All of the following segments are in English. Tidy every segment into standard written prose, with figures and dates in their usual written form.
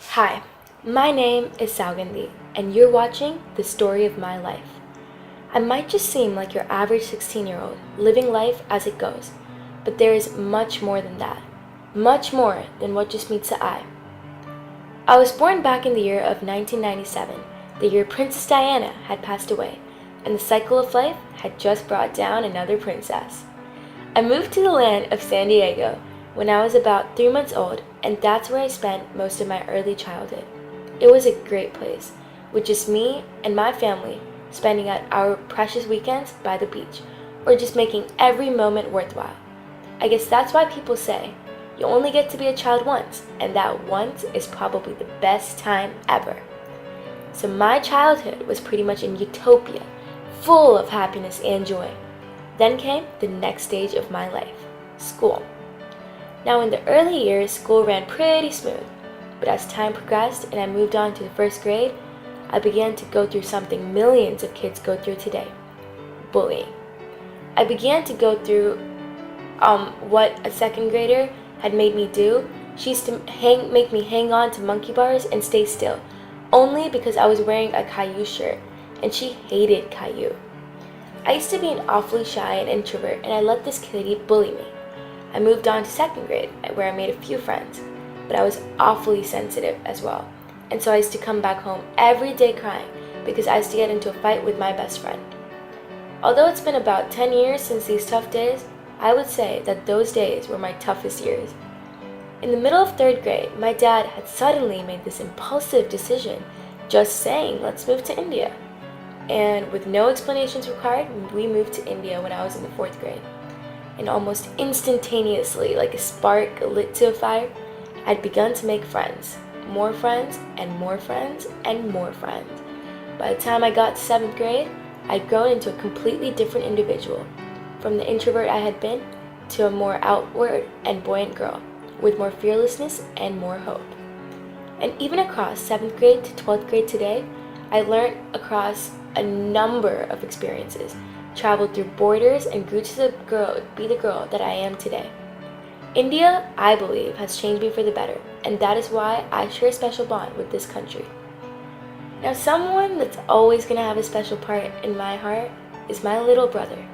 Hi, my name is Saugandhi, and you're watching The Story of My Life. I might just seem like your average 16-year-old, living life as it goes, but there is much more than that. Much more than what just meets the eye. I was born back in the year of 1997, the year Princess Diana had passed away, and the cycle of life had just brought down another princess. I moved to the land of San Diego when I was about 3 months old, and that's where I spent most of my early childhood. It was a great place, with just me and my family spending our precious weekends by the beach, or just making every moment worthwhile. I guess that's why people say, you only get to be a child once, and that once is probably the best time ever. So my childhood was pretty much in utopia, full of happiness and joy. Then came the next stage of my life, school. Now in the early years, school ran pretty smooth, but as time progressed and I moved on to the first grade, I began to go through something millions of kids go through today, bullying. I began to go through what a second grader had made me do. She used to make me hang on to monkey bars and stay still, only because I was wearing a Caillou shirt, and she hated Caillou. I used to be an awfully shy and introvert, and I let this kitty bully me. I moved on to second grade, where I made a few friends, but I was awfully sensitive as well, and so I used to come back home every day crying because I used to get into a fight with my best friend. Although it's been about 10 years since these tough days, I would say that those days were my toughest years. In the middle of third grade, my dad had suddenly made this impulsive decision, just saying, let's move to India. And with no explanations required, we moved to India when I was in the fourth grade. And almost instantaneously, like a spark lit to a fire, I'd begun to make friends, more friends, and more friends, and more friends. By the time I got to 7th grade, I'd grown into a completely different individual, from the introvert I had been to a more outward and buoyant girl, with more fearlessness and more hope. And even across 7th grade to 12th grade today, I learned across a number of experiences, traveled through borders, and grew to be the girl that I am today. India, I believe, has changed me for the better, and that is why I share a special bond with this country. Now, someone that's always going to have a special part in my heart is my little brother.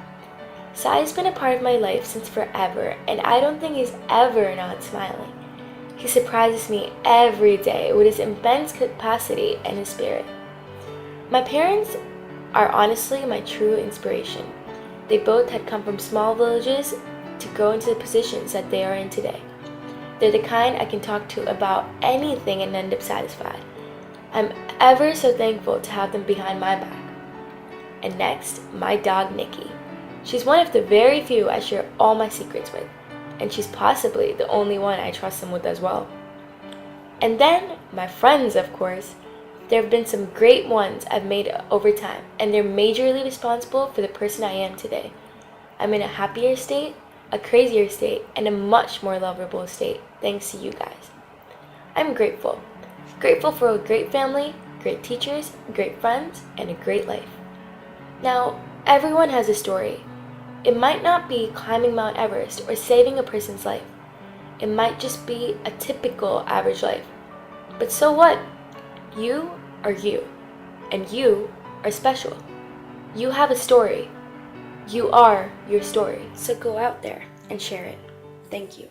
Sai's been a part of my life since forever, and I don't think he's ever not smiling. He surprises me every day with his immense capacity and his spirit. My parents are honestly my true inspiration. They both had come from small villages to grow into the positions that they are in today. They're the kind I can talk to about anything and end up satisfied. I'm ever so thankful to have them behind my back. And next, my dog Nikki. She's one of the very few I share all my secrets with, and she's possibly the only one I trust them with as well. And then, my friends, of course. There have been some great ones I've made over time, and they're majorly responsible for the person I am today. I'm in a happier state, a crazier state, and a much more lovable state, thanks to you guys. I'm grateful. Grateful for a great family, great teachers, great friends, and a great life. Now, everyone has a story. It might not be climbing Mount Everest or saving a person's life. It might just be a typical average life. But so what? You are you, and you are special. You have a story. You are your story. So go out there and share it. Thank you.